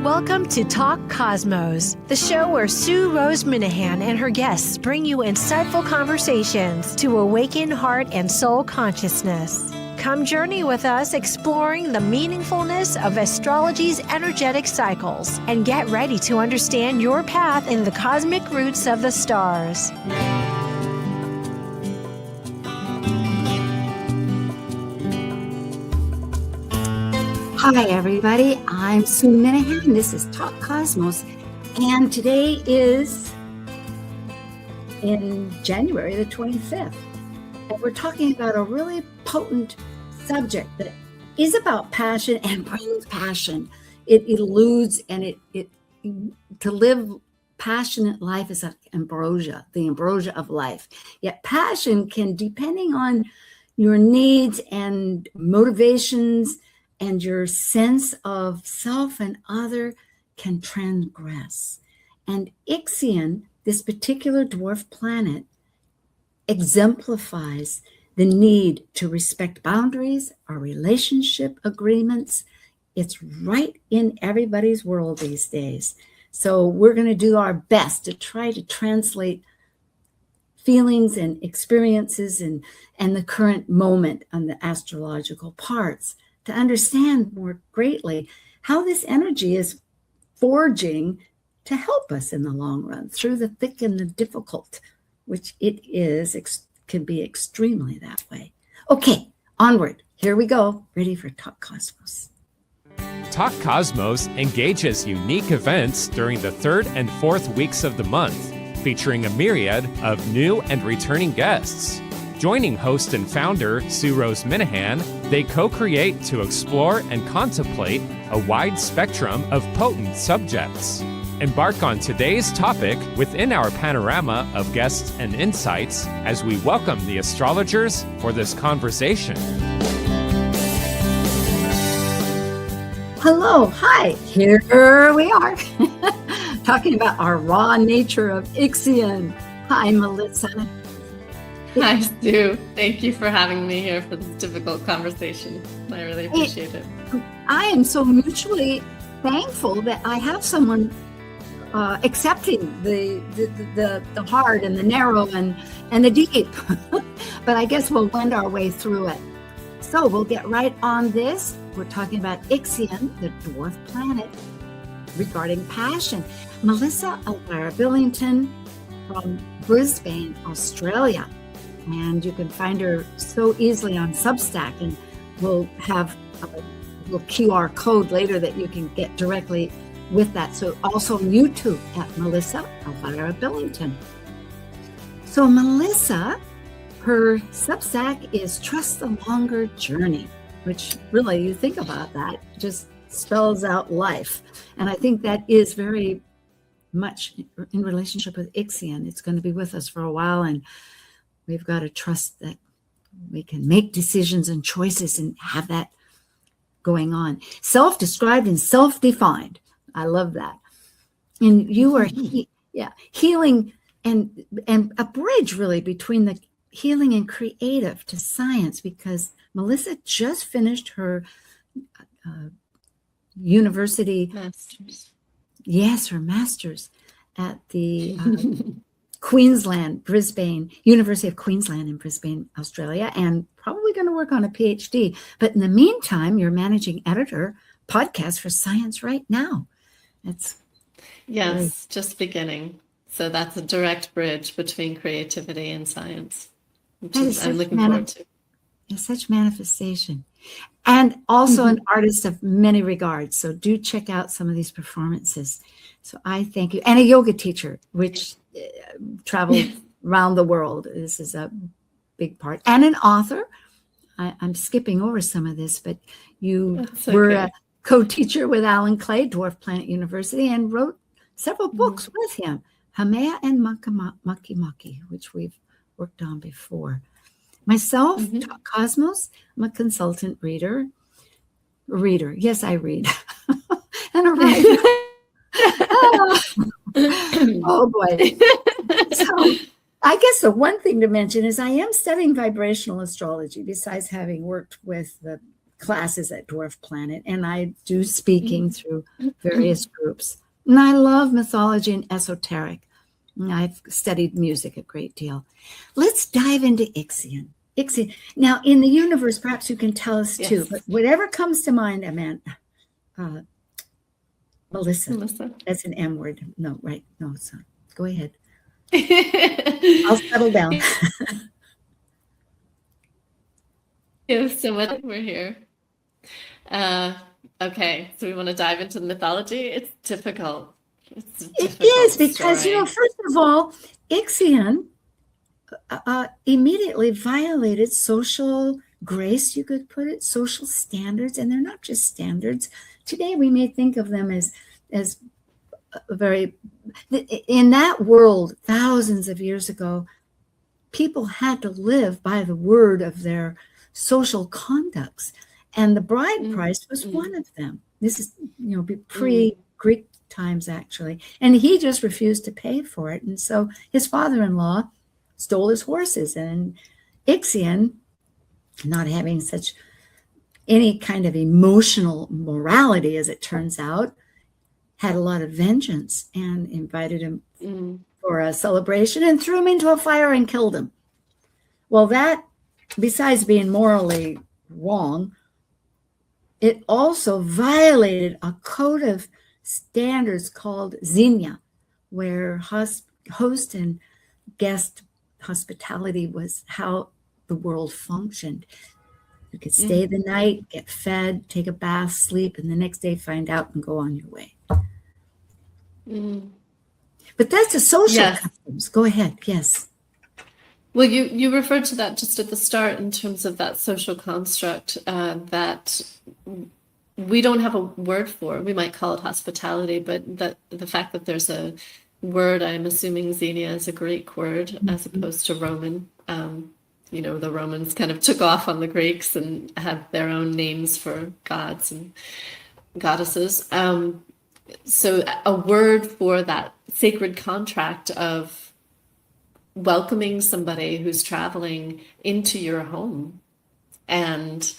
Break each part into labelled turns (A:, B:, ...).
A: Welcome to Talk Cosmos, the show where Sue Rose Minahan and her guests bring you insightful conversations to awaken heart and soul consciousness. Come journey with us exploring the meaningfulness of astrology's energetic cycles and get ready to understand your path in the cosmic roots of the stars.
B: Hi, everybody. I'm Sue Minahan. This is Talk Cosmos. And today is in January the 25th. And we're talking about a really potent subject that is about passion and brings passion. It eludes and it to live passionate life is like ambrosia, the ambrosia of life. Yet passion can, depending on your needs and motivations, and your sense of self and other, can transgress. And Ixion, this particular dwarf planet, exemplifies the need to respect boundaries, our relationship agreements. It's right in everybody's world these days. So we're going to do our best to try to translate feelings and experiences and the current moment on the astrological parts, to understand more greatly how this energy is forging to help us in the long run through the thick and the difficult, which it is, can be extremely that way. Okay, onward. Here we go. Ready for Talk Cosmos.
C: Talk Cosmos engages unique events during the 3rd and 4th weeks of the month, featuring a myriad of new and returning guests. Joining host and founder Sue Rose Minahan, they co-create to explore and contemplate a wide spectrum of potent subjects. Embark on today's topic within our panorama of guests and insights as we welcome the astrologers for this conversation.
B: Hello, hi, here we are, talking about our raw nature of Ixion. Hi, Melissa.
D: Hi, Stu. Thank you for having me here for this difficult conversation. I really appreciate it.
B: I am so mutually thankful that I have someone accepting the hard and the narrow and the deep. But I guess we'll wend our way through it. So we'll get right on this. We're talking about Ixion, the dwarf planet, regarding passion. Melissa Elvira Billington from Brisbane, Australia. And you can find her so easily on Substack, and we'll have a little QR code later that you can get directly with that. So also on YouTube at Melissa Elvira Billington. So Melissa, her Substack is Trust the Longer Journey, which really, you think about that, just spells out life. And I think that is very much in relationship with Ixion. It's going to be with us for a while, and we've got to trust that we can make decisions and choices and have that going on. Self-described and self-defined. I love that. And you are healing and a bridge really between the healing and creative to science, because Melissa just finished her university
D: Masters.
B: Yes, her master's at the Queensland, Brisbane, University of Queensland in Brisbane, Australia, and probably going to work on a PhD. But in the meantime, you're managing editor podcast for Science Right Now.
D: Yes, just beginning. So that's a direct bridge between creativity and science, which I'm looking forward to.
B: It's such manifestation. And also an artist of many regards. So do check out some of these performances. So I thank you. And a yoga teacher, which traveled around the world. This is a big part. And an author. I'm skipping over some of this, but you were a co-teacher with Alan Clay, Dwarf Planet University, and wrote several books with him, Hamea and Maki Maki, which we've worked on before. Myself, Talk Cosmos, I'm a consultant reader. Yes, I read. And a writer. Oh boy. So I guess the one thing to mention is I am studying vibrational astrology, besides having worked with the classes at Dwarf Planet, and I do speaking through various groups. And I love mythology and esoteric. And I've studied music a great deal. Let's dive into Ixion. Ixion. Now, in the universe, perhaps you can tell us too, but whatever comes to mind, Amanda, Melissa. That's an M word. No, right. No, it's not. Go ahead. I'll settle down.
D: So what we're here. Okay, so we want to dive into the mythology. It's difficult.
B: It is because, first of all, Ixion immediately violated social grace, you could put it, social standards, and they're not just standards. Today we may think of them as very, in that world, thousands of years ago, people had to live by the word of their social conducts, and the bride price was one of them. This is, pre-Greek times, actually, and he just refused to pay for it, and so his father-in-law stole his horses, and Ixion, not having such any kind of emotional morality, as it turns out, had a lot of vengeance and invited him for a celebration and threw him into a fire and killed him. Well, that, besides being morally wrong, it also violated a code of standards called Xenia, where host and guest hospitality was how the world functioned. You could stay the night, get fed, take a bath, sleep, and the next day find out and go on your way. But that's a social customs. Go ahead. Yes.
D: Well, you referred to that just at the start in terms of that social construct that we don't have a word for. We might call it hospitality, but that the fact that there's a word, I'm assuming Xenia is a Greek word as opposed to Roman. The Romans kind of took off on the Greeks and had their own names for gods and goddesses. So a word for that sacred contract of welcoming somebody who's traveling into your home and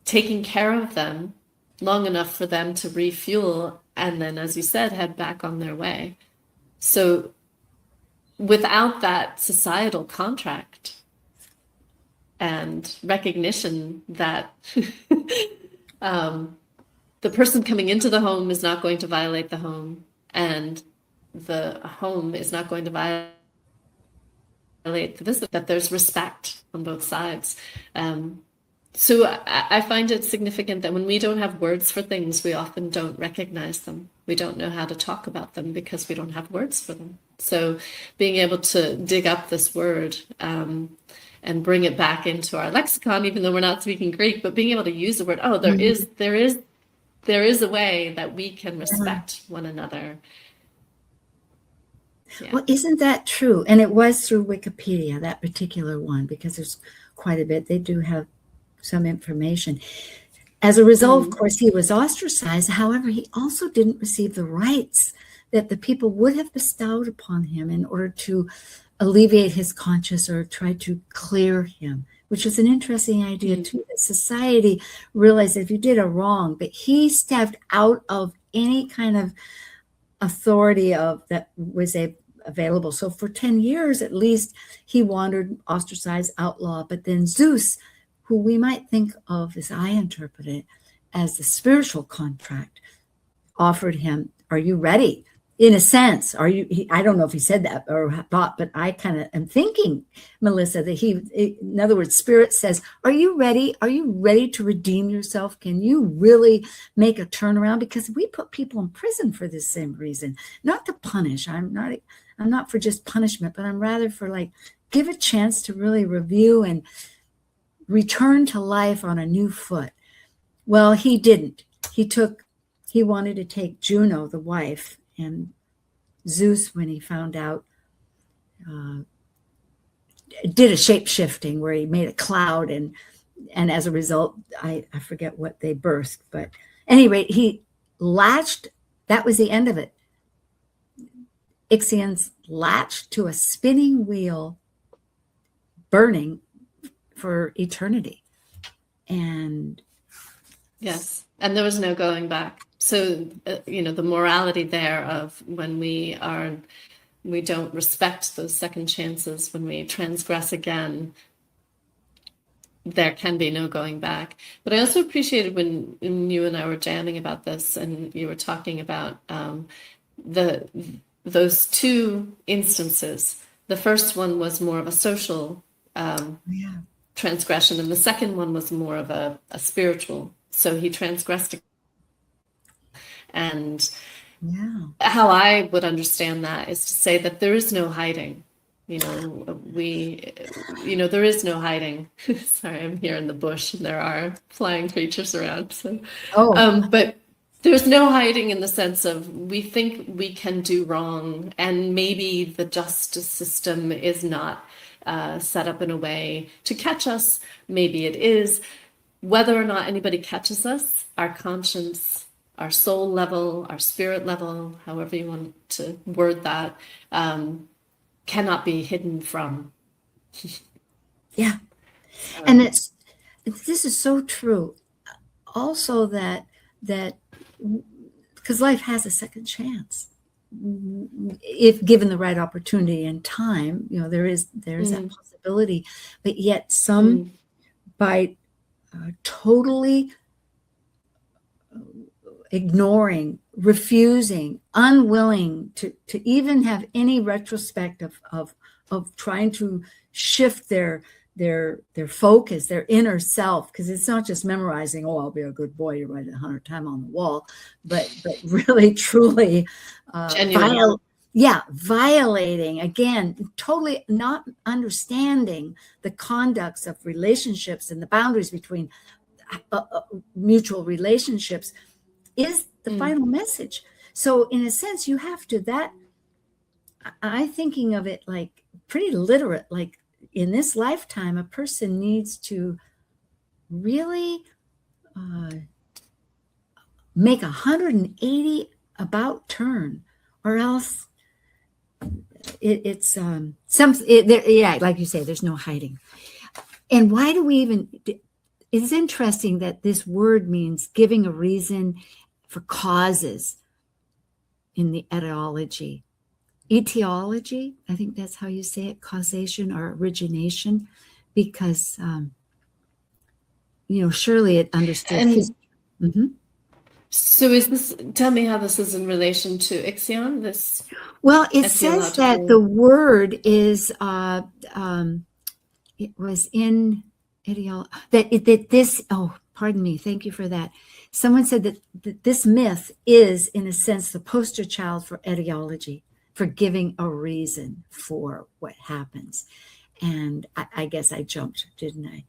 D: taking care of them long enough for them to refuel and then, as you said, head back on their way. So without that societal contract and recognition that the person coming into the home is not going to violate the home and the home is not going to violate the visit, that there's respect on both sides. So I find it significant that when we don't have words for things, we often don't recognize them. We don't know how to talk about them because we don't have words for them. So being able to dig up this word and bring it back into our lexicon, even though we're not speaking Greek, but being able to use the word, there is a way that we can respect one another. Yeah.
B: Well, isn't that true? And it was through Wikipedia, that particular one, because there's quite a bit. They do have some information. As a result, of course, he was ostracized. However, he also didn't receive the rights that the people would have bestowed upon him in order to alleviate his conscience or try to clear him, which is an interesting idea too, that society realized that if you did a wrong, but he stepped out of any kind of authority that was available. So for 10 years, at least, he wandered, ostracized, outlaw. But then Zeus, who we might think of, as I interpret it, as the spiritual contract, offered him, are you ready? In a sense, I don't know if he said that or thought, but I kind of am thinking, Melissa, that in other words, Spirit says, are you ready? Are you ready to redeem yourself? Can you really make a turnaround? Because we put people in prison for this same reason, not to punish. I'm not for just punishment, but I'm rather for give a chance to really review and return to life on a new foot. Well, he didn't. He wanted to take Juno, the wife, and Zeus, when he found out, did a shape-shifting where he made a cloud, and as a result, I forget what they birthed, but at any rate, he latched, that was the end of it. Ixion's latched to a spinning wheel, burning for eternity. And
D: Yes. And there was no going back. So, the morality there of when we don't respect those second chances, when we transgress again, there can be no going back. But I also appreciated when you and I were jamming about this, and you were talking about those two instances. The first one was more of a social transgression, and the second one was more of a spiritual. So he transgressed. And how I would understand that is to say that there is no hiding. There is no hiding. Sorry, I'm here in the bush and there are flying creatures around. So, but there's no hiding in the sense of we think we can do wrong, and maybe the justice system is not set up in a way to catch us. Maybe it is. Whether or not anybody catches us, our conscience, our soul level, our spirit level, however you want to word that, cannot be hidden from.
B: Yeah. And this is so true. Also that because life has a second chance if given the right opportunity and time, there is that possibility, but yet some by totally ignoring, refusing, unwilling to even have any retrospect of trying to shift their focus, their inner self, because it's not just memorizing, I'll be a good boy, you write it 100 times on the wall, but really, truly violating, again, totally not understanding the conducts of relationships and the boundaries between mutual relationships is the final message. So in a sense, you have to, I'm thinking of it like pretty literate, like in this lifetime, a person needs to really make 180 about turn, or else it's like you say, there's no hiding. And why do we even, it's interesting that this word means giving a reason for causes in the etiology. Etiology, I think that's how you say it, causation or origination, because, surely it understood.
D: So tell me how this is in relation to Ixion,
B: Well, it says that the word is, it was in pardon me, thank you for that. Someone said that this myth is, in a sense, the poster child for etiology, for giving a reason for what happens. And I guess I jumped, didn't I?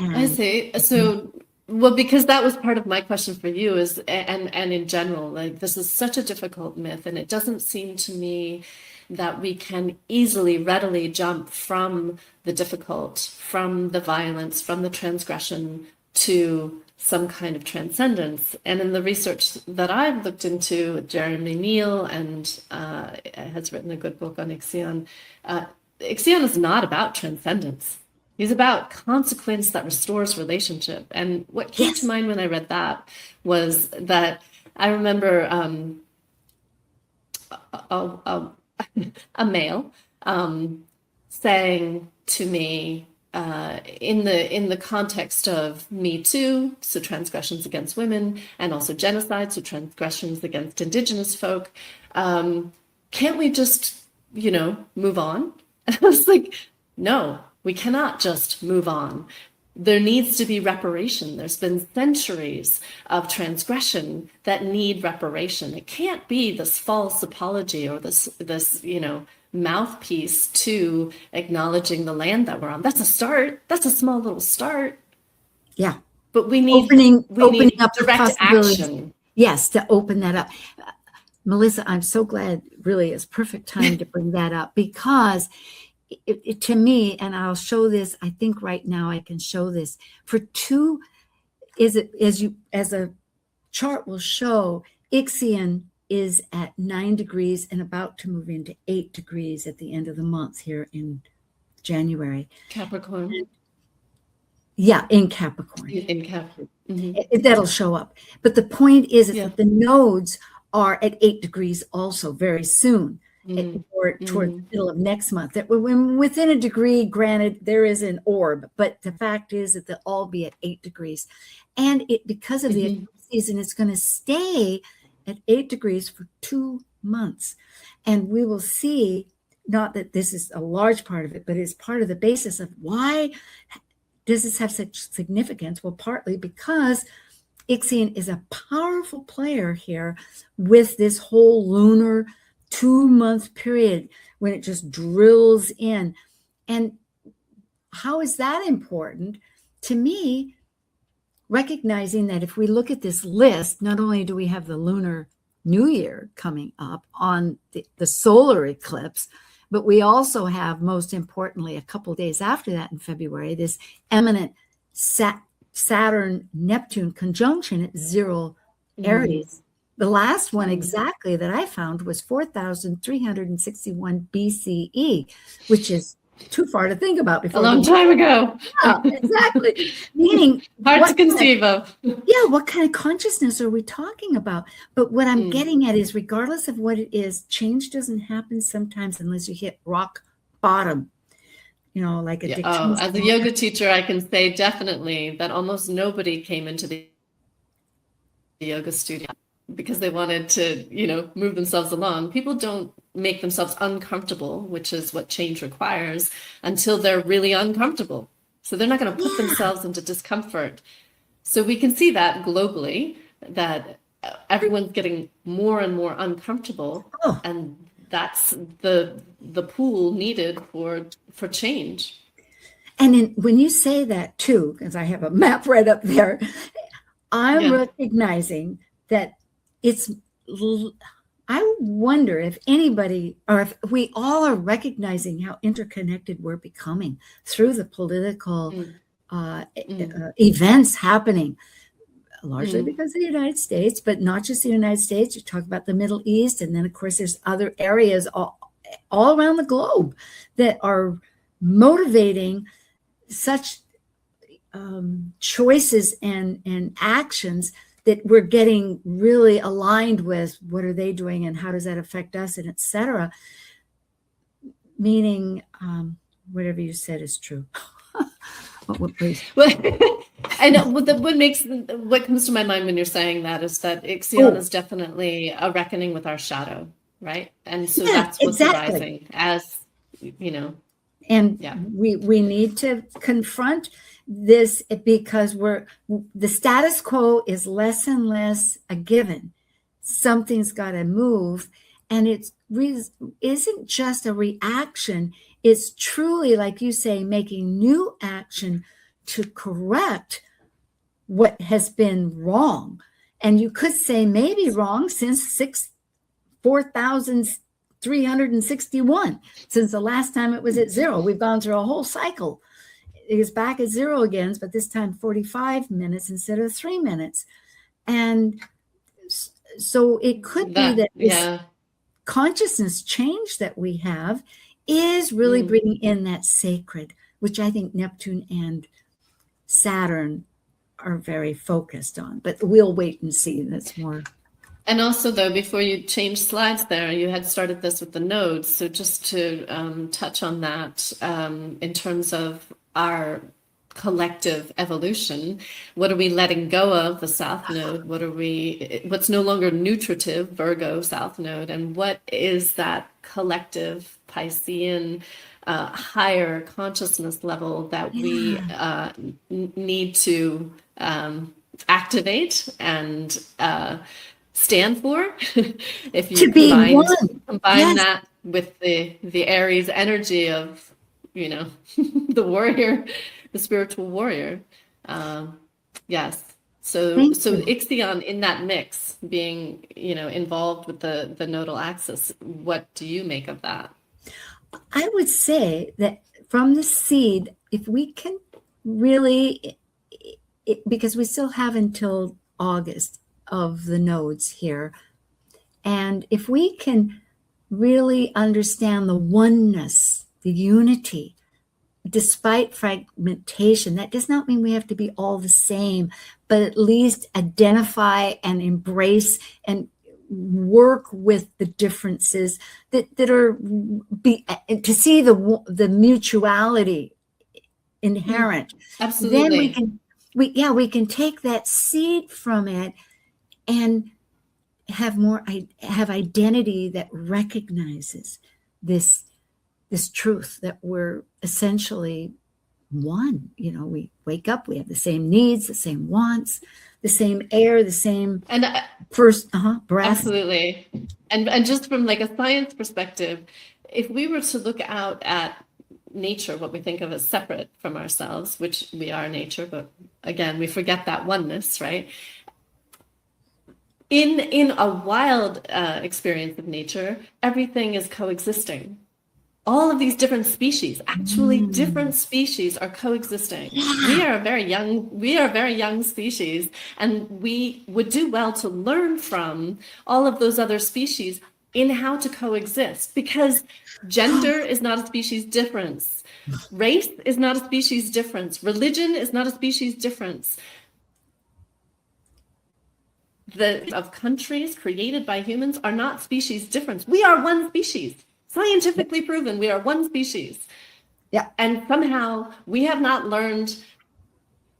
D: I see. So, well, because that was part of my question for you is, and in general, like this is such a difficult myth, and it doesn't seem to me that we can readily jump from the difficult, from the violence, from the transgression to some kind of transcendence. And in the research that I've looked into, Jeremy Neal and has written a good book on Ixion. Ixion is not about transcendence. He's about consequence that restores relationship. And what came to mind when I read that was that I remember a male saying to me, in the context of Me Too, so transgressions against women, and also genocide, so transgressions against indigenous folk, can't we just, move on? And I was like, no, we cannot just move on. There needs to be reparation. There's been centuries of transgression that need reparation. It can't be this false apology or this mouthpiece to acknowledging the land that we're on. That's a start. That's a small little start.
B: Yeah.
D: But we need
B: opening up
D: direct action.
B: Yes, to open that up. Melissa, I'm so glad, really, it's perfect time to bring that up, because it to me, and I'll show this, I think right now I can show this for two, as a chart will show, Ixion is at 9 degrees and about to move into 8 degrees at the end of the month here in January.
D: Capricorn.
B: Yeah, in Capricorn.
D: In Capricorn.
B: That'll show up. But the point is
D: Yeah.
B: that the nodes are at 8 degrees also very soon, or toward the middle of next month. That when within a degree, granted, there is an orb, but the fact is that they'll all be at 8 degrees. And because of the eclipse season, it's going to stay at 8 degrees for 2 months. And we will see, not that this is a large part of it, but it's part of the basis of why does this have such significance? Well, partly because Ixion is a powerful player here with this whole lunar 2-month period when it just drills in. And how is that important? To me, recognizing that if we look at this list, not only do we have the lunar New Year coming up on the solar eclipse, but we also have, most importantly, a couple of days after that in February, this eminent Saturn-Neptune conjunction at 0 Aries. The last one exactly that I found was 4,361 BCE, which is too far to think about before.
D: A long time ago.
B: Yeah, exactly. Meaning,
D: hard to conceive of.
B: Yeah, what kind of consciousness are we talking about? But what I'm getting at is, regardless of what it is, change doesn't happen sometimes unless you hit rock bottom. Like addiction.
D: As a yoga teacher, I can say definitely that almost nobody came into the yoga studio because they wanted to, move themselves along. People don't make themselves uncomfortable, which is what change requires, until they're really uncomfortable. So they're not going to put themselves into discomfort. So we can see that globally, that everyone's getting more and more uncomfortable, and that's the pool needed for change.
B: And when you say that too, because I have a map right up there, I'm recognizing that I wonder if anybody, or if we all are recognizing how interconnected we're becoming through the political events happening, largely because of the United States, but not just the United States. You talk about the Middle East, and then of course there's other areas all around the globe that are motivating such choices and actions that we're getting really aligned with. What are they doing and how does that affect us, and et cetera. Meaning, whatever you said is true. Please.
D: And what comes to my mind when you're saying that is that Ixion is definitely a reckoning with our shadow, right? And so that's what's arising, as
B: And we need to confront this, because the status quo is less and less a given. Something's got to move, and it isn't just a reaction. It's truly, like you say, making new action to correct what has been wrong. And you could say maybe wrong since 4,361, since the last time it was at 0. We've gone through a whole cycle. It is back at 0 again, but this time 45 minutes instead of 3 minutes. And so it could be that this consciousness change that we have is really bringing in that sacred, which I think Neptune and Saturn are very focused on. But we'll wait and see. That's more.
D: And also, though, before you change slides there, you had started this with the nodes. So just to touch on that, in terms of our collective evolution, what are we letting go of, the South Node? What's no longer nutritive, Virgo South Node? And what is that collective Piscean higher consciousness level that we need to activate and stand for? If you combine that with the Aries energy of the warrior, the spiritual warrior. Yes. So Ixion in that mix, being involved with the nodal axis. What do you make of that?
B: I would say that from the seed, if we can really, because we still have until August of the nodes here, and if we can really understand the oneness, the unity despite fragmentation, that does not mean we have to be all the same, but at least identify and embrace and work with the differences that are to see the mutuality inherent.
D: Absolutely.
B: Then we can take that seed from it and have identity that recognizes this truth that we're essentially one. We wake up, we have the same needs, the same wants, the same air, the same breath.
D: Absolutely. And just from like a science perspective, if we were to look out at nature, what we think of as separate from ourselves, which we are nature, but again, we forget that oneness, right? In a wild experience of nature, everything is coexisting. All of these different species, actually different species, are coexisting. We are a very young species, and we would do well to learn from all of those other species in how to coexist, because gender is not a species difference. Race is not a species difference. Religion is not a species difference. Of countries created by humans are not species difference. We are one species. Scientifically proven, we are one species.
B: Yeah.
D: And somehow we have not learned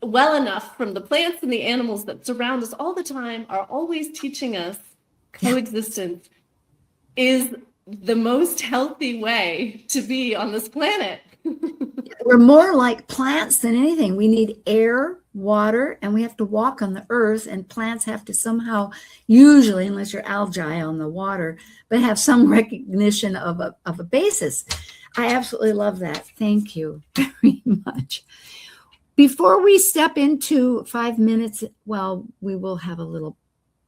D: well enough from the plants and the animals that surround us all the time, are always teaching us coexistence is the most healthy way to be on this planet.
B: We're more like plants than anything. We need air, water, and we have to walk on the earth, and plants have to somehow, usually, unless you're algae on the water, but have some recognition of a basis. I absolutely love that. Thank you very much. Before we step into 5 minutes, well, we will have a little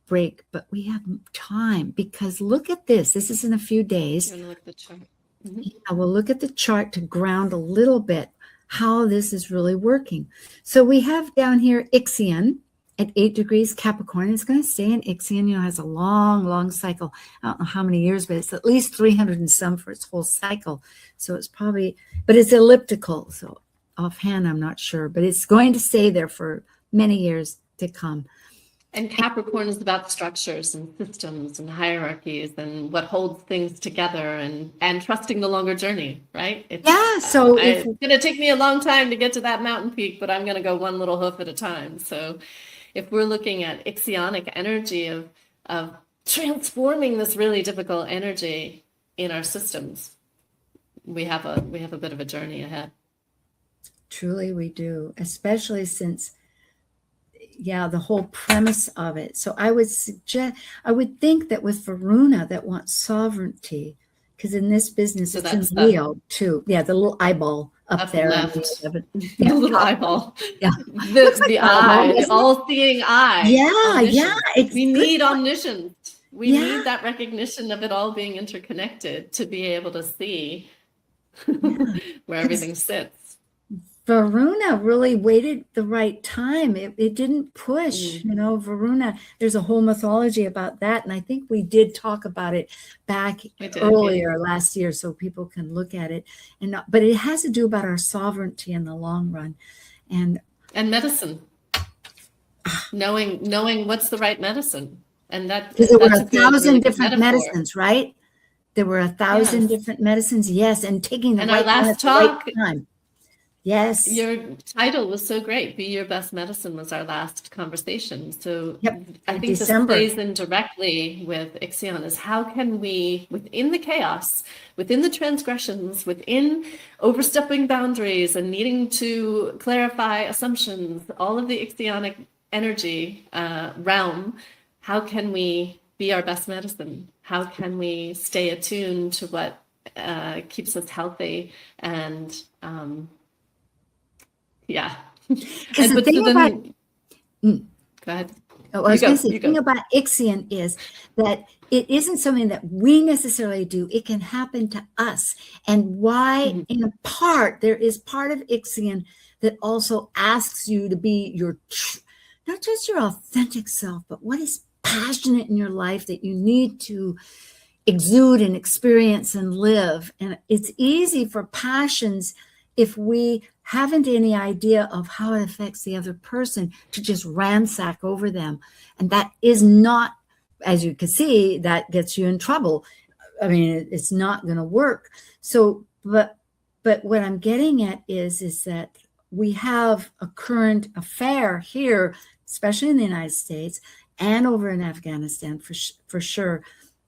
B: break, but we have time, because look at this. This is in a few days.
D: I'm gonna look at the chart.
B: I will look at the chart to ground a little bit how this is really working. So we have down here Ixion at 8 degrees Capricorn. It's going to stay in Ixion. Has a long cycle. I don't know how many years, but it's at least 300 and some for its whole cycle. So it's probably, but it's elliptical. So offhand, I'm not sure, but it's going to stay there for many years to come.
D: And Capricorn is about structures and systems and hierarchies and what holds things together, and trusting the longer journey, right?
B: So
D: it's going to take me a long time to get to that mountain peak, but I'm going to go one little hoof at a time. So if we're looking at Ixionic energy of transforming this really difficult energy in our systems, we have a bit of a journey ahead.
B: Truly we do, especially since the whole premise of it. So I would think that with Varuna that wants sovereignty, because in this business it's in Leo too. Yeah, the little eyeball up there.
D: The little eyeball.
B: Yeah.
D: The eye, the all-seeing eye.
B: Yeah.
D: We need omniscience. We need that recognition of it all being interconnected to be able to see where everything sits.
B: Varuna really waited the right time. It didn't push, Varuna. There's a whole mythology about that. And I think we did talk about it back earlier last year, so people can look at it. But it has to do about our sovereignty in the long run. And
D: medicine. Knowing what's the right medicine. And that
B: because there were 1,000 different medicines, right? There were 1,000 different medicines, yes, and taking the right one at the right time. Yes.
D: Your title was so great. Be Your Best Medicine was our last conversation. So I think this plays in directly with Ixion, is how can we, within the chaos, within the transgressions, within overstepping boundaries and needing to clarify assumptions, all of the Ixionic energy realm, how can we be our best medicine? How can we stay attuned to what keeps us healthy and
B: Because the thing about
D: go ahead.
B: The thing about Ixion is that it isn't something that we necessarily do. It can happen to us. And why, in a part, there is part of Ixion that also asks you to be not just your authentic self, but what is passionate in your life that you need to exude and experience and live. And it's easy for passions if we haven't any idea of how it affects the other person, to just ransack over them. And that is not, as you can see, that gets you in trouble. I mean, it's not going to work. So, but what I'm getting at is that we have a current affair here, especially in the United States and over in Afghanistan for sure,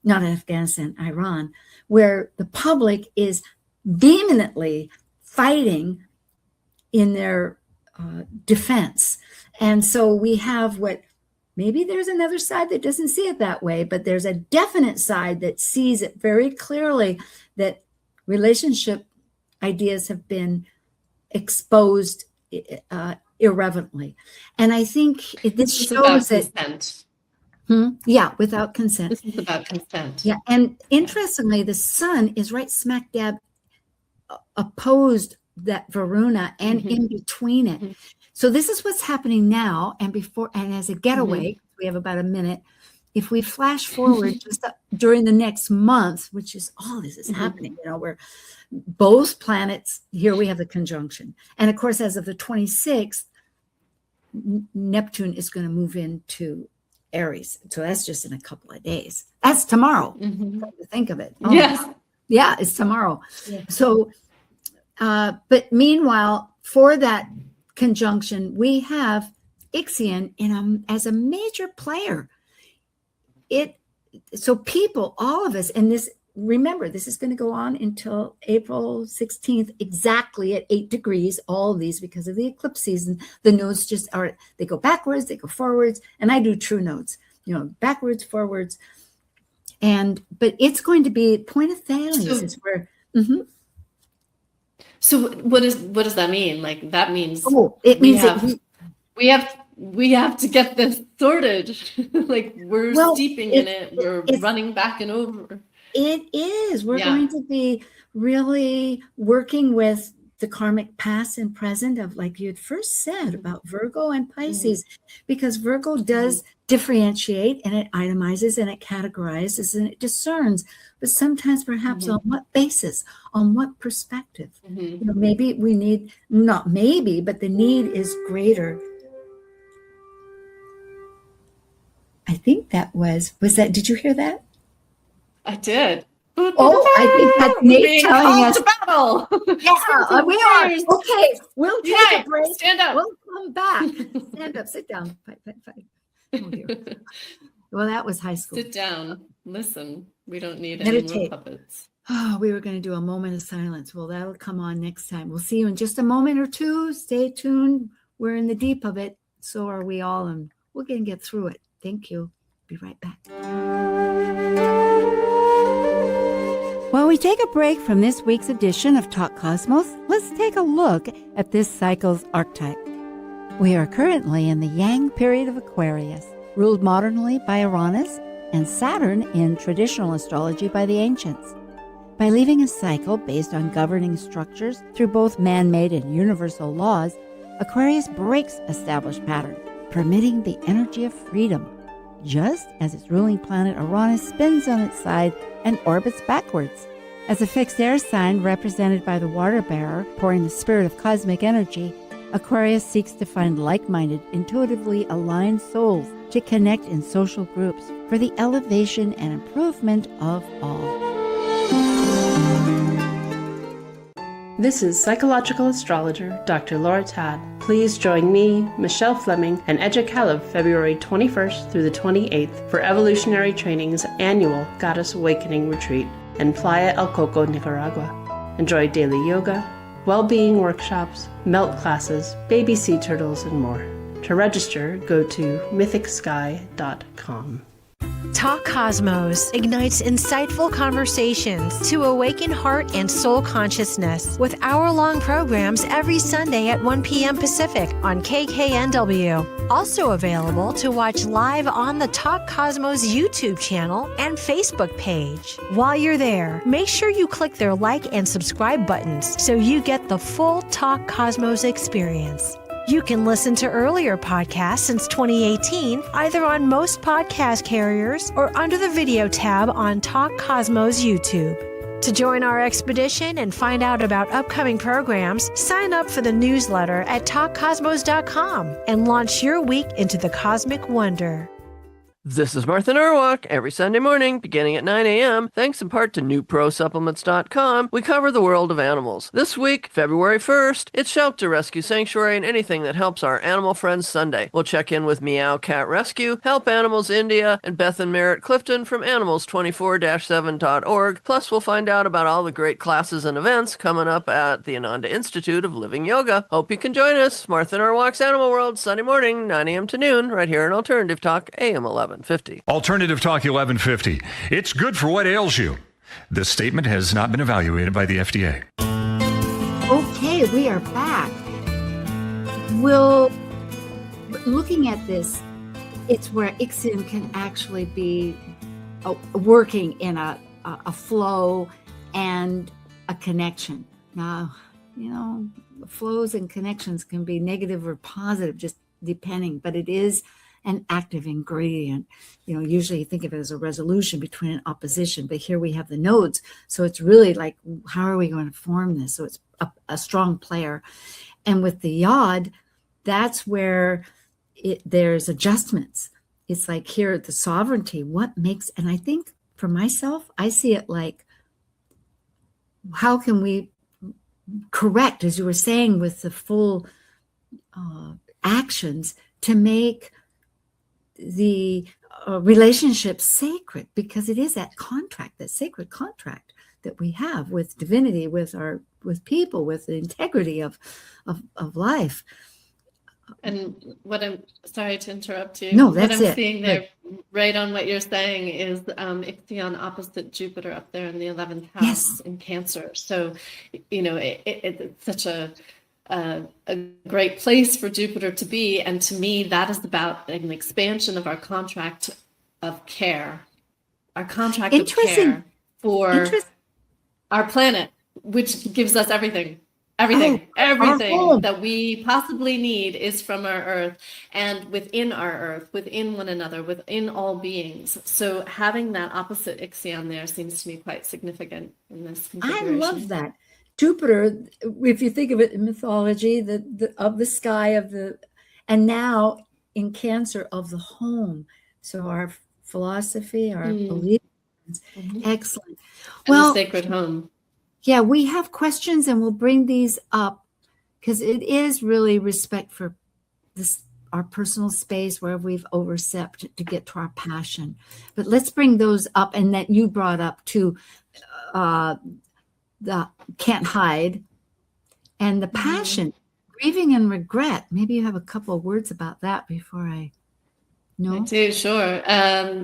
B: not in Afghanistan, Iran, where the public is vehemently fighting in their defense. And so we have what, maybe there's another side that doesn't see it that way, but there's a definite side that sees it very clearly, that relationship ideas have been exposed irreverently. And I think this shows that
D: consent.
B: Yeah, without consent.
D: This is about consent.
B: Yeah, and interestingly, the sun is right smack dab opposed that Varuna and in between it. So this is what's happening now, and before, and as a getaway, we have about a minute. If we flash forward just during the next month, which is all this is happening, where both planets, here we have the conjunction. And of course, as of the 26th, Neptune is going to move into Aries. So that's just in a couple of days. That's tomorrow. To think of it. Oh, yeah, it's tomorrow. Yeah. So, but meanwhile, for that conjunction, we have Ixion as a major player. So people, all of us, and this, remember, this is going to go on until April 16th, exactly at 8 degrees, all of these, because of the eclipse season. The nodes they go backwards, they go forwards, and I do true nodes, backwards, forwards. But it's going to be point of thales is where.
D: So what does that mean? Like, that means
B: it means
D: we have to get this sorted. Like, we're steeping in it. We're running back and over.
B: It is. We're going to be really working with the karmic past and present of, like you had first said, about Virgo and Pisces, because Virgo does differentiate, and it itemizes and it categorizes and it discerns, but sometimes perhaps on what basis, on what perspective. Maybe we need, not maybe, but the need is greater. I think that was that, did you hear that?
D: I did.
B: Oh, I think that's Nate telling us.
D: To battle.
B: Yeah, we are. Okay, we'll take a break.
D: Stand up.
B: We'll come back. Stand up, sit down. Fight. Oh, dear. Well, that was high school.
D: Sit down. Listen, we don't need any more puppets.
B: Oh, we were going to do a moment of silence. Well, that'll come on next time. We'll see you in just a moment or two. Stay tuned. We're in the deep of it. So are we all, and we're going to get through it. Thank you. Be right back.
E: While we take a break from this week's edition of Talk Cosmos, let's take a look at this cycle's archetype. We are currently in the Yang period of Aquarius, ruled modernly by Uranus and Saturn in traditional astrology by the ancients. By leaving a cycle based on governing structures through both man-made and universal laws, Aquarius breaks established patterns, permitting the energy of freedom, just as its ruling planet Uranus spins on its side and orbits backwards. As a fixed air sign represented by the water bearer pouring the spirit of cosmic energy, Aquarius seeks to find like-minded, intuitively aligned souls to connect in social groups for the elevation and improvement of all.
F: This is psychological astrologer Dr. Laura Todd. Please join me, Michelle Fleming, and Edja Caleb February 21st through the 28th for Evolutionary Training's annual Goddess Awakening Retreat in Playa El Coco, Nicaragua. Enjoy daily yoga, well-being workshops, melt classes, baby sea turtles, and more. To register, go to mythicsky.com.
A: Talk Cosmos ignites insightful conversations to awaken heart and soul consciousness with hour-long programs every Sunday at 1 p.m. Pacific on KKNW. Also available to watch live on the Talk Cosmos YouTube channel and Facebook page. While you're there, make sure you click their like and subscribe buttons so you get the full Talk Cosmos experience. You can listen to earlier podcasts since 2018, either on most podcast carriers or under the video tab on Talk Cosmos YouTube. To join our expedition and find out about upcoming programs, sign up for the newsletter at talkcosmos.com and launch your week into the cosmic wonder.
G: This is Martha Norwalk. Every Sunday morning, beginning at 9 a.m., thanks in part to newprosupplements.com, we cover the world of animals. This week, February 1st, it's Shelter Rescue Sanctuary and anything that helps our animal friends Sunday. We'll check in with Meow Cat Rescue, Help Animals India, and Beth and Merritt Clifton from animals24-7.org. Plus, we'll find out about all the great classes and events coming up at the Ananda Institute of Living Yoga. Hope you can join us. Martha Norwalk's Animal World, Sunday morning, 9 a.m. to noon, right here on Alternative Talk, AM 1150.
H: Alternative Talk 1150. It's good for what ails you. This statement has not been evaluated by the FDA.
B: Okay, we are back. Well, looking at this, it's where Ixion can actually be working in a flow and a connection. Now, flows and connections can be negative or positive, just depending, but it is an active ingredient. Usually you think of it as a resolution between an opposition, but here we have the nodes. So it's really like, how are we going to form this? So it's a strong player. And with the yod, that's where there's adjustments. It's like here at the sovereignty, and I think for myself, I see it like, how can we correct, as you were saying, with the full actions to make the relationship sacred, because it is that contract, that sacred contract that we have with divinity, with people, with the integrity of life.
D: And what I'm sorry to interrupt you.
B: No, that's
D: what I'm
B: it.
D: seeing there, right on what you're saying, is Ixion opposite Jupiter up there in the 11th house in Cancer. So, it's such a great place for Jupiter to be. And to me, that is about an expansion of our contract of care, our contract of care for our planet, which gives us everything that we possibly need is from our Earth and within our Earth, within one another, within all beings. So having that opposite Ixion there seems to me quite significant in this configuration.
B: I love that. Jupiter, if you think of it in mythology, of the sky, and now in Cancer of the home. So our philosophy, our beliefs, excellent.
D: And the sacred home.
B: Yeah, we have questions and we'll bring these up because it is really respect for this, our personal space where we've overstepped to get to our passion. But let's bring those up, and that you brought up too. The can't hide and the passion, grieving and regret. Maybe you have a couple of words about that before I
D: do, sure.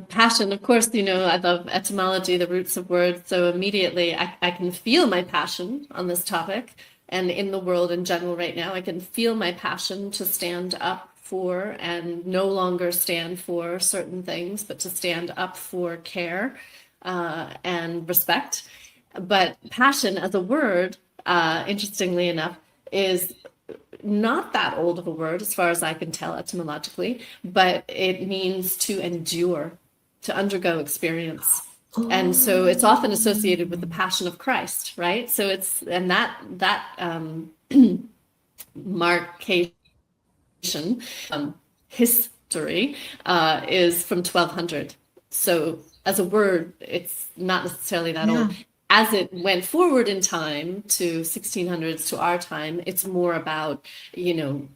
D: Passion, of course, I love etymology, the roots of words. So immediately I can feel my passion on this topic, and in the world in general right now, I can feel my passion to stand up for and no longer stand for certain things, but to stand up for care and respect. But passion as a word, interestingly enough, is not that old of a word as far as I can tell etymologically, but it means to endure, to undergo experience. And so it's often associated with the passion of Christ, right? So it's, and that marcation, history is from 1200. So as a word, it's not necessarily that old. As it went forward in time to 1600s to our time, it's more about,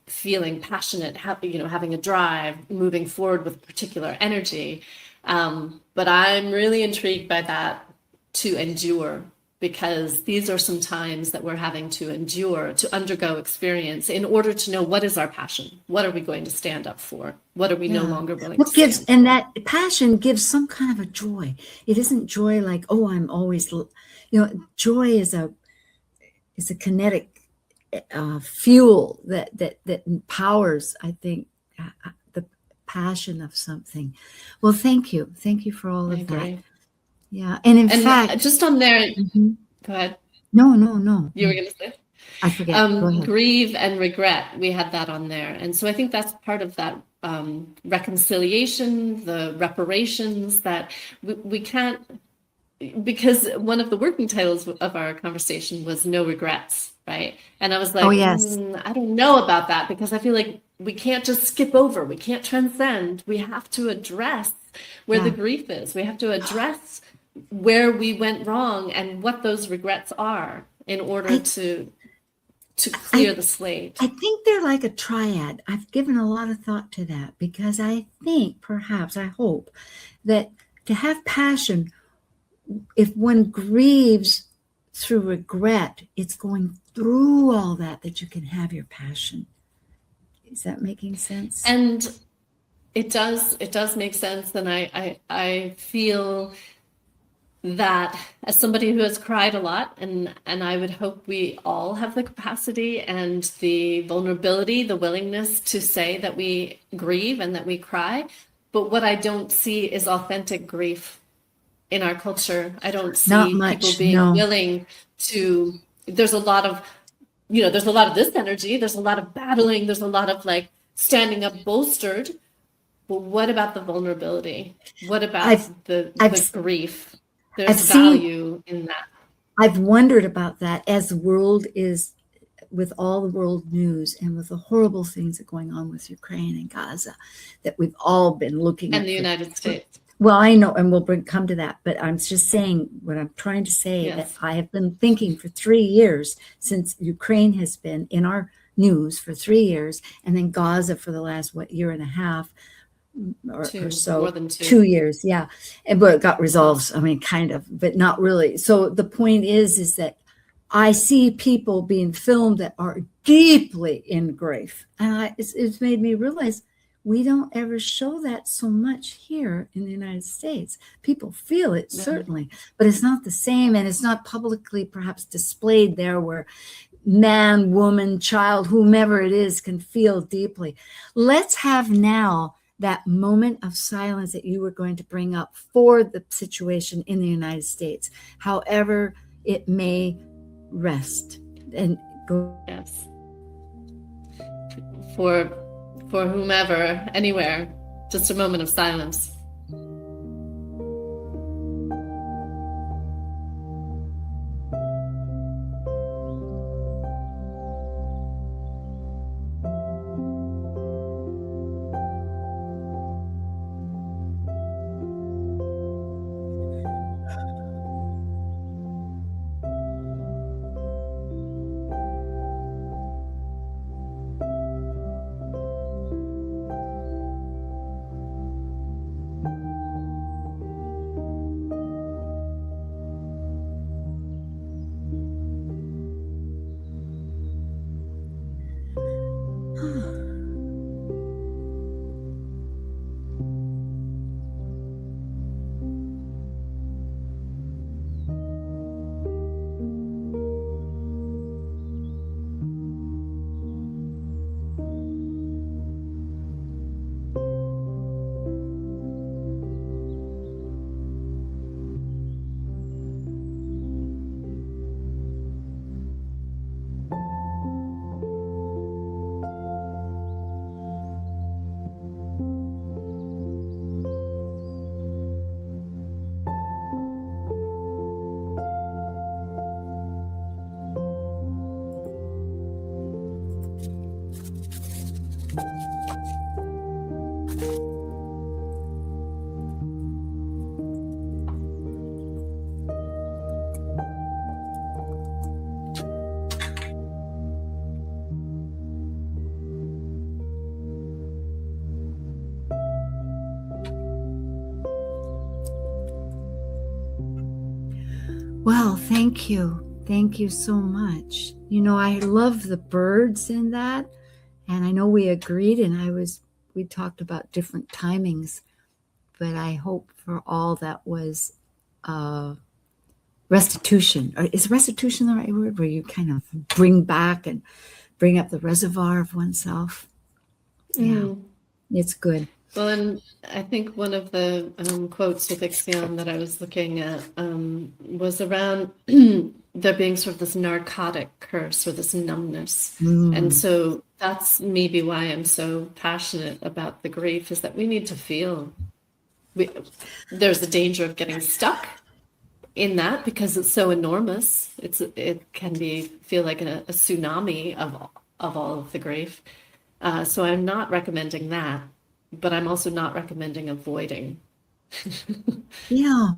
D: feeling passionate, having a drive, moving forward with particular energy. But I'm really intrigued by that, to endure, because these are some times that we're having to endure, to undergo experience in order to know what is our passion. What are we going to stand up for? What are we no longer willing to stand for?
B: And that passion gives some kind of a joy. It isn't joy like, I'm always, joy is a kinetic fuel that empowers, I think, the passion of something. Well, thank you. Thank you for all of that. Yeah. And in fact,
D: just on there, go ahead.
B: No.
D: You were going to say?
B: I forget.
D: Grieve and regret. We had that on there. And so I think that's part of that reconciliation, the reparations, that we can't because one of the working titles of our conversation was No Regrets, right? And I was like,
B: Oh, yes.
D: I don't know about that, because I feel like we can't just skip over. We can't transcend. We have to address where the grief is. We have to address where we went wrong and what those regrets are in order to clear the slate.
B: I think they're like a triad. I've given a lot of thought to that, because I think, perhaps, I hope, that to have passion, if one grieves through regret, it's going through all that you can have your passion. Is that making sense?
D: And it does make sense. And I feel that as somebody who has cried a lot, and I would hope we all have the capacity and the vulnerability, the willingness to say that we grieve and that we cry. But what I don't see is authentic grief in our culture. I don't see people being willing to. There's a lot of, there's a lot of this energy. There's a lot of battling. There's a lot of like standing up bolstered. But what about the vulnerability? What about the grief? There's value in that.
B: I've wondered about that as the world is, with all the world news and with the horrible things that are going on with Ukraine and Gaza, that we've all been looking at.
D: And the United States.
B: Well, I know, and we'll come to that, but I'm just saying what I'm trying to say, that I have been thinking for 3 years, since Ukraine has been in our news for 3 years, and then Gaza for the last, year and a half, or so,
D: more than 2.
B: 2 years, yeah. But it got resolved, I mean, kind of, but not really. So the point is that I see people being filmed that are deeply in grief, and it's made me realize we don't ever show that so much here in the United States. People feel it, certainly, but it's not the same, and it's not publicly perhaps displayed there, where man, woman, child, whomever it is, can feel deeply. Let's have now that moment of silence that you were going to bring up for the situation in the United States, however it may rest. And go.
D: Yes. For whomever, anywhere, just a moment of silence.
B: Well, thank you. Thank you so much. I love the birds in that. And I know we agreed, and we talked about different timings, but I hope for all that was restitution. Or is restitution the right word? Where you kind of bring back and bring up the reservoir of oneself. Yeah, it's good.
D: Well, and I think one of the quotes with Ixion that I was looking at was around there being sort of this narcotic curse or this numbness. And so that's maybe why I'm so passionate about the grief, is that we need to feel. There's the danger of getting stuck in that because it's so enormous. It can feel like a tsunami of all of the grief. So I'm not recommending that, but I'm also not recommending avoiding.
B: Yeah.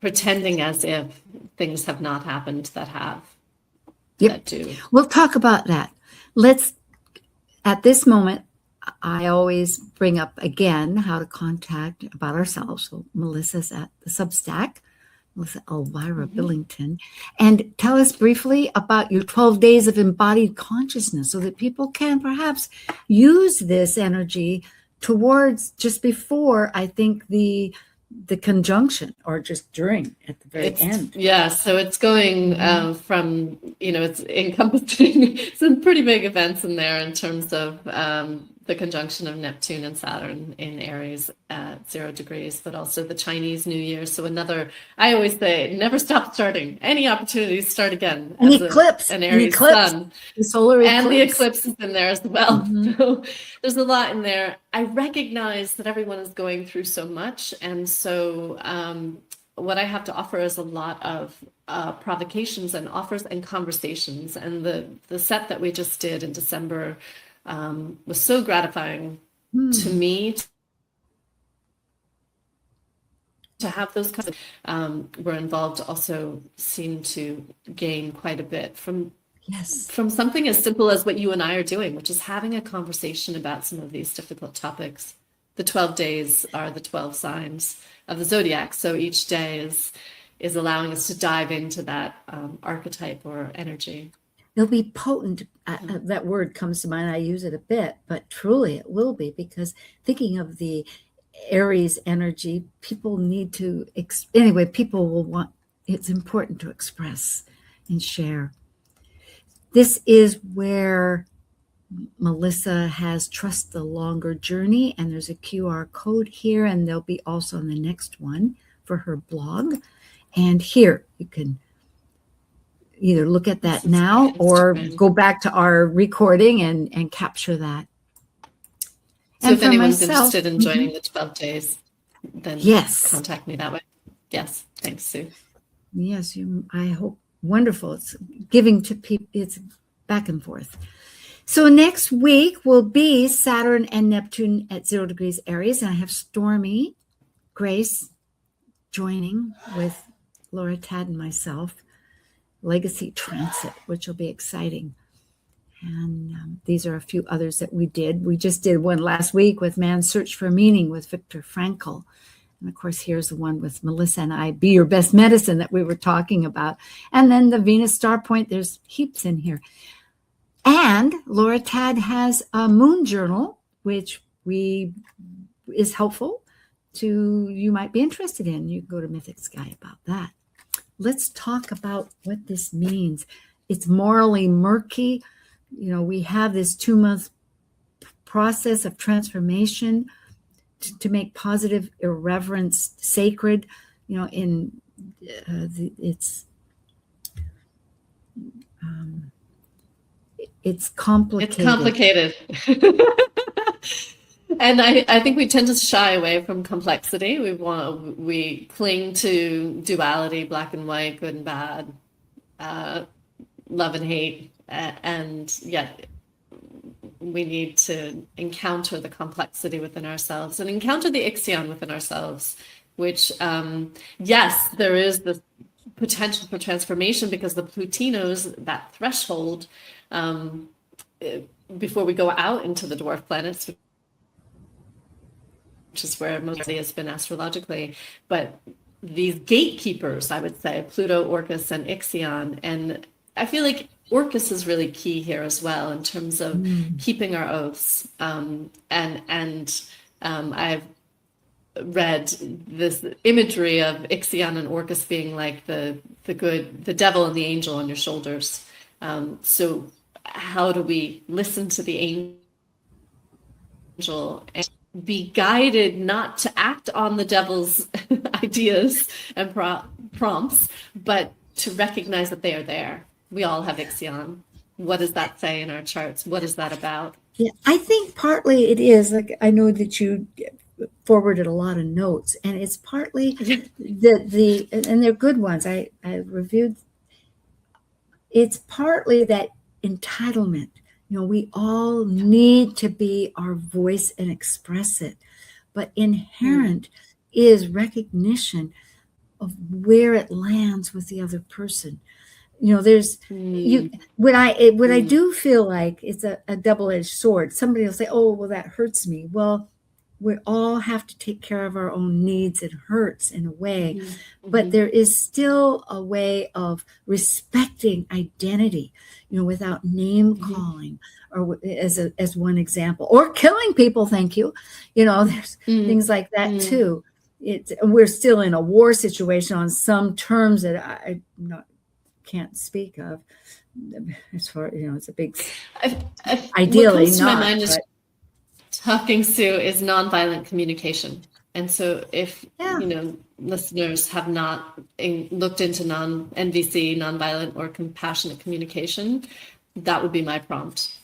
D: Pretending as if things have not happened that have.
B: Yep.
D: That do.
B: We'll talk about that. At this moment, I always bring up again how to contact about ourselves. So Melissa's at the Substack, Melissa Elvira Billington. And tell us briefly about your 12 days of embodied consciousness so that people can perhaps use this energy towards just before, I think, the conjunction, or just during at the very end.
D: Yeah, so it's going from, it's encompassing some pretty big events in there in terms of the conjunction of Neptune and Saturn in Aries at 0 degrees, but also the Chinese New Year. So I always say, never stop starting. Any opportunity to start again.
B: An eclipse.
D: An Aries sun.
B: The solar eclipse.
D: And the eclipse is in there as well. So there's a lot in there. I recognize that everyone is going through so much. And so what I have to offer is a lot of provocations and offers and conversations. And the set that we just did in December was so gratifying to me to have those kinds of were involved also seem to gain quite a bit from something as simple as what you and I are doing, which is having a conversation about some of these difficult topics. The 12 days are the 12 signs of the zodiac, so each day is allowing us to dive into that archetype or energy.
B: They'll be potent. That word comes to mind. I use it a bit, but truly it will be, because thinking of the Aries energy, people need to, people will want, it's important to express and share. This is where Melissa has Trust the Longer Journey, and there's a QR code here, and there'll be also on the next one for her blog. And here you can either look at that now or go back to our recording and capture that.
D: So if anyone's interested in joining the 12 days, then contact me that way. Yes. Thanks, Sue.
B: Yes, I hope. Wonderful. It's giving to people. It's back and forth. So next week will be Saturn and Neptune at 0 degrees Aries. And I have Stormy Grace joining with Laura Tad and myself. Legacy Transit, which will be exciting. And these are a few others that we did. We just did one last week with Man's Search for Meaning with Viktor Frankl. And of course, here's the one with Melissa and I, Be Your Best Medicine, that we were talking about. And then the Venus Star Point, there's heaps in here. And Laura Tad has a moon journal, which is helpful to, you might be interested in. You can go to Mythic Sky about that. Let's talk about what this means. It's morally murky. We have this 2-month process of transformation to make positive irreverence sacred. It's complicated.
D: It's complicated. And I think we tend to shy away from complexity. We cling to duality, black and white, good and bad, love and hate, and yet we need to encounter the complexity within ourselves and encounter the Ixion within ourselves, which, yes, there is the potential for transformation because the Plutinos, that threshold, before we go out into the dwarf planets, which is where mostly has been astrologically, but these gatekeepers, I would say, Pluto, Orcus, and Ixion. And I feel like Orcus is really key here as well in terms of keeping our oaths. I've read this imagery of Ixion and Orcus being like the devil and the angel on your shoulders. So how do we listen to the angel and be guided not to act on the devil's ideas and prompts, but to recognize that they are there? We all have Ixion. What does that say in our charts? What is that about?
B: Yeah, I think partly it is, like, I know that you forwarded a lot of notes, and it's partly and they're good ones. I reviewed. It's partly that entitlement. We all need to be our voice and express it, but inherent is recognition of where it lands with the other person. There's what I do feel like it's a double-edged sword. Somebody will say, "Oh, well, that hurts me." Well, we all have to take care of our own needs. It hurts in a way, but there is still a way of respecting identity, without name calling, or as one example, or killing people. Thank you. There's things like that too. We're still in a war situation on some terms that I can't speak of. As far it's a big. Ideally,
D: what comes to
B: not.
D: My mind is talking, Sue, is nonviolent communication. And so if, listeners have not looked into NVC, nonviolent or compassionate communication, that would be my prompt.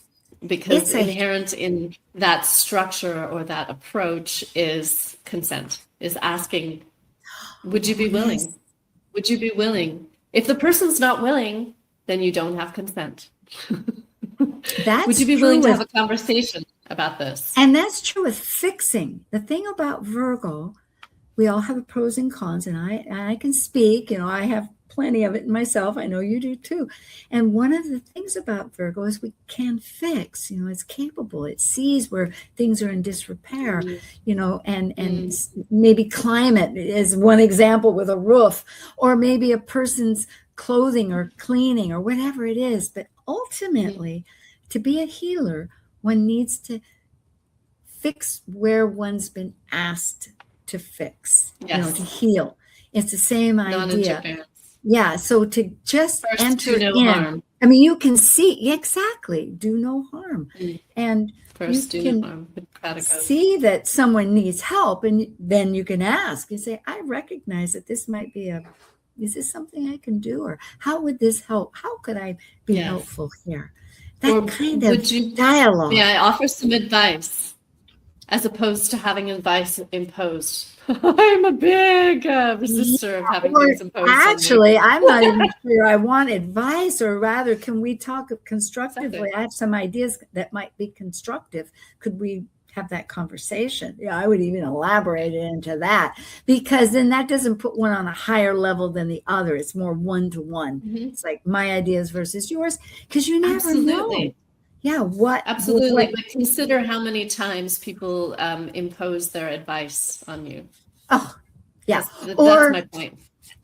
D: Because inherent in that structure or that approach is consent, is asking, would you be willing? Yes. Would you be willing? If the person's not willing, then you don't have consent. Would you be willing to have a conversation about this?
B: And that's true with fixing. The thing about Virgo, we all have pros and cons, and I can speak. I have plenty of it in myself. I know you do too. And one of the things about Virgo is we can fix. It's capable. It sees where things are in disrepair. And maybe climate is one example with a roof, or maybe a person's clothing or cleaning or whatever it is. But ultimately, to be a healer, one needs to fix where one's been asked to fix, to heal. It's the same idea. Yeah. So to just
D: First,
B: enter
D: do no
B: in,
D: harm.
B: I mean, you can see exactly, do no harm. And
D: First,
B: you
D: do
B: can
D: no harm.
B: see that someone needs help, and then you can ask. You say, I recognize that this might be is this something I can do? Or how would this help? How could I be helpful here? That kind of dialogue.
D: May I offer some advice as opposed to having advice imposed? I'm a big resistor of having things imposed.
B: Actually, I'm not even sure I want advice, or rather, can we talk constructively? I have some ideas that might be constructive. Could we have that conversation? I would even elaborate it into that, because then that doesn't put one on a higher level than the other. It's more one-to-one. It's like my ideas versus yours, because you never know. Yeah,
D: Absolutely. But consider how many times people impose their advice on you.
B: Oh, yeah.
D: That's my point.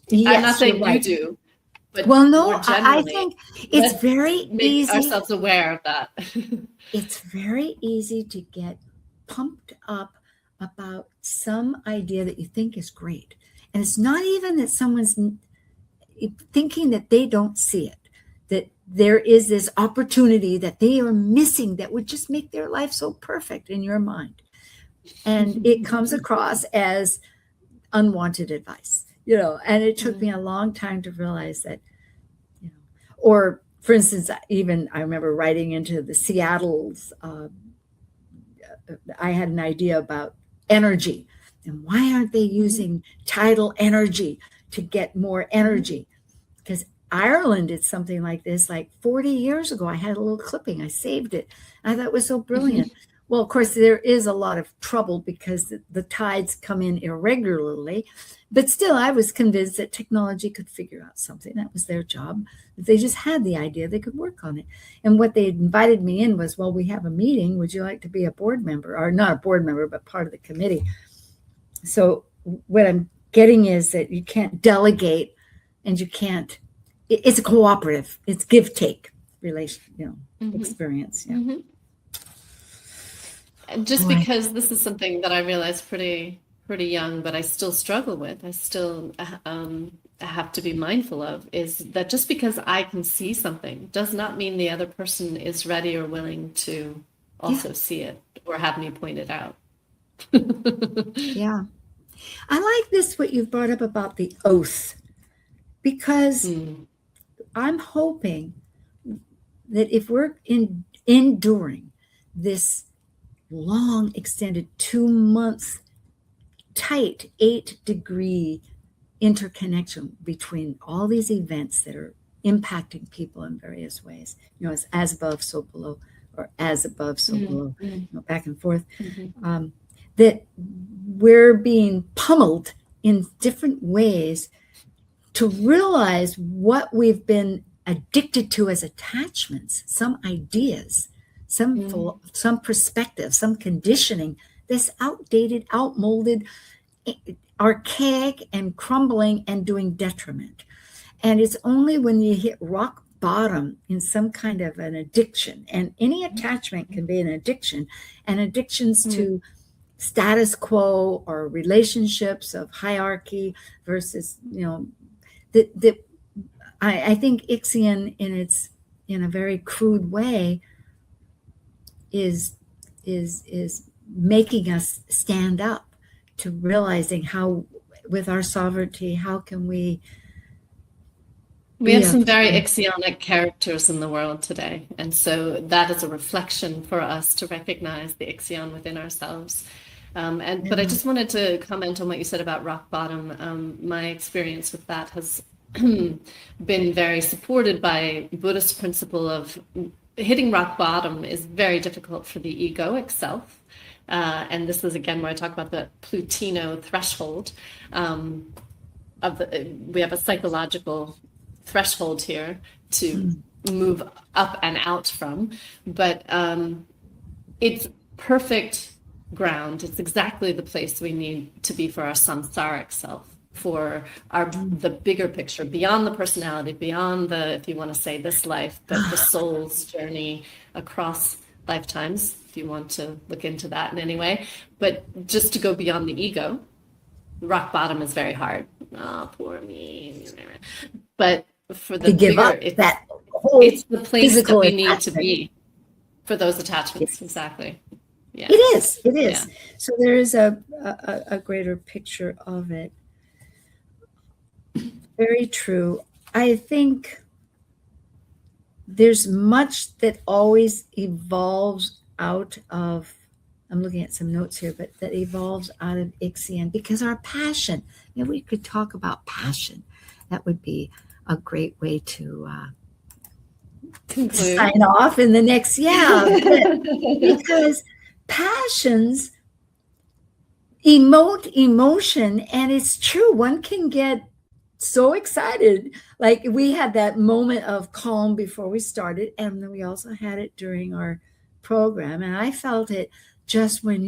B: Yes,
D: I'm not saying you do. But
B: I think it's very easy.
D: Make ourselves aware of that.
B: It's very easy to get pumped up about some idea that you think is great. And it's not even that someone's thinking that they don't see it, that there is this opportunity that they are missing that would just make their life so perfect in your mind. And it comes across as unwanted advice, and it took me a long time to realize that, or for instance, even I remember writing into the Seattle's, I had an idea about energy, and why aren't they using tidal energy to get more energy? Because Ireland did something like this like 40 years ago. I had a little clipping. I saved it. I thought it was so brilliant. Well, of course, there is a lot of trouble because the tides come in irregularly. But still, I was convinced that technology could figure out something. That was their job. If they just had the idea, they could work on it. And what they invited me in was, well, we have a meeting. Would you like to be a board member? Or not a board member, but part of the committee. So what I'm getting is that you can't delegate, and you can't. It's a cooperative. It's give-take relation, experience. Yeah.
D: Just because this is something that I realized pretty young, but I still struggle with, I still have to be mindful of, is that just because I can see something does not mean the other person is ready or willing to also see it or have me point it out.
B: Yeah. I like this, what you've brought up about the oath, because I'm hoping that if we're enduring this long extended 2 months tight 8-degree interconnection between all these events that are impacting people in various ways. You know, it's as above, so below, or as above, so below, you know, back and forth. That we're being pummeled in different ways to realize what we've been addicted to as attachments, some ideas, some perspective, some conditioning, this outdated, outmolded, archaic and crumbling and doing detriment. And it's only when you hit rock bottom in some kind of an addiction, and any attachment can be an addiction, and addictions to status quo or relationships of hierarchy versus, you know, I think Ixion in a very crude way is making us stand up to realizing how, with our sovereignty, how can we
D: have some very Ixionic characters in the world today. And so that is a reflection for us to recognize the Ixion within ourselves. But I just wanted to comment on what you said about rock bottom. My experience with that has been very supported by Buddhist principle of hitting rock bottom is very difficult for the egoic self. And this is again where I talk about the Plutino threshold. We have a psychological threshold here to move up and out from, but it's perfect ground. It's exactly the place we need to be for our samsaric self, for the bigger picture, beyond the personality, beyond the, if you want to say this life, but the soul's journey across lifetimes, if you want to look into that in any way. But just to go beyond the ego, rock bottom is very hard. Oh, poor me. But for the bigger, it's the place that we need to be for those attachments. Exactly. Yeah.
B: It is. Yeah. So there is a greater picture of it. Very true. I think there's much that always evolves out of, I'm looking at some notes here, but that evolves out of Ixion, because our passion, you know, we could talk about passion. That would be a great way to sign off in the next, because passions emote emotion, and it's true, one can get so excited. Like we had that moment of calm before we started, and then we also had it during our program, and I felt it just when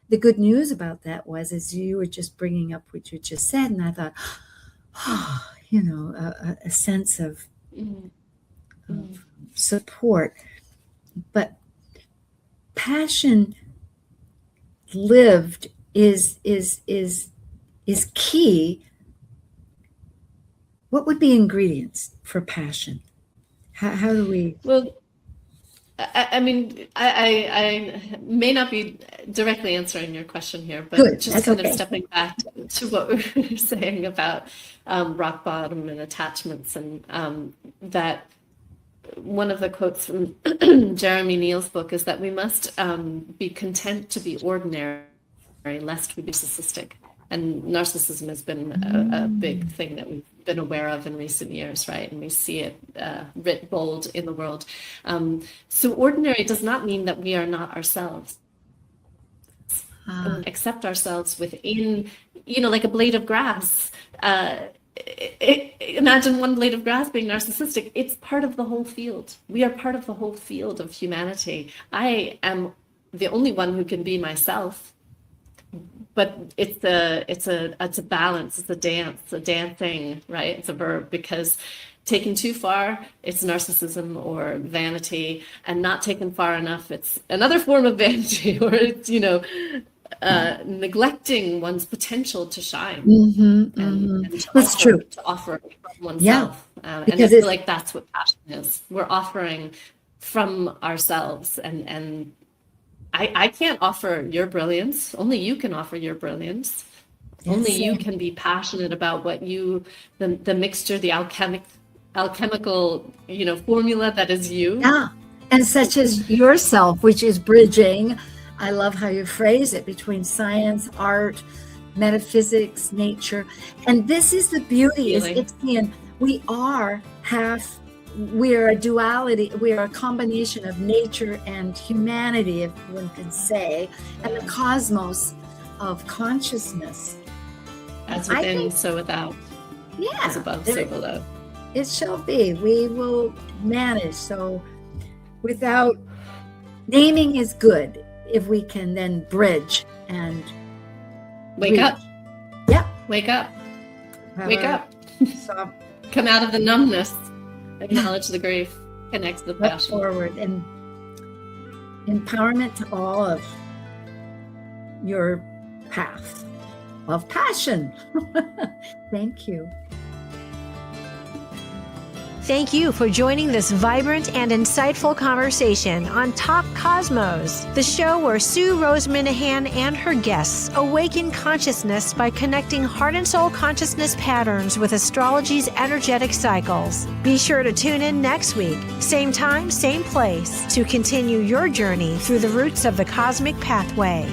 B: the good news about that was, as you were just bringing up what you just said, and I thought, you know, a sense of support. But passion lived is key. What would be ingredients for passion? How do we?
D: Well, I mean, I may not be directly answering your question here, but
B: Good.
D: just
B: That's
D: kind
B: okay.
D: of stepping back to what we were saying about rock bottom and attachments, and that one of the quotes from Jeremy Neal's book is that we must be content to be ordinary, lest we be narcissistic. And narcissism has been a big thing that we've been aware of in recent years, right? And we see it writ bold in the world. So ordinary does not mean that we are not ourselves. Accept ourselves within, you know, like a blade of grass. Imagine one blade of grass being narcissistic. It's part of the whole field. We are part of the whole field of humanity. I am the only one who can be myself. But it's a balance, it's a dance, a dancing, right? It's a verb, because taken too far, it's narcissism or vanity, and not taken far enough, it's another form of vanity, or it's, you know, neglecting one's potential to shine. And to
B: That's
D: offer,
B: true.
D: To offer from oneself. And I feel like that's what passion is. We're offering from ourselves, and I can't offer your brilliance. Only you can offer your brilliance. Yes. Only you can be passionate about what you, the mixture, the alchemical, you know, formula that is you.
B: Yeah, and such as yourself, which is bridging. I love how you phrase it, between science, art, metaphysics, nature. And this is the beauty, is
D: Healing.
B: Ixion. We are a duality, we are a combination of nature and humanity, if one can say, and the cosmos of consciousness.
D: As
B: I
D: within,
B: think-
D: so without.
B: Yeah,
D: As above, so below.
B: it shall be. We will manage. So without naming is good if we can then bridge and
D: Wake up.
B: Yep.
D: Wake up.
B: have
D: Wake
B: a
D: up.
B: soft
D: Come out of the numbness. Acknowledge the grief. Connect to the
B: step
D: passion.
B: forward and empowerment to all of your path of passion. Thank you.
A: Thank you for joining this vibrant and insightful conversation on Talk Cosmos, the show where Sue Rose Minahan and her guests awaken consciousness by connecting heart and soul consciousness patterns with astrology's energetic cycles. Be sure to tune in next week, same time, same place, to continue your journey through the roots of the cosmic pathway.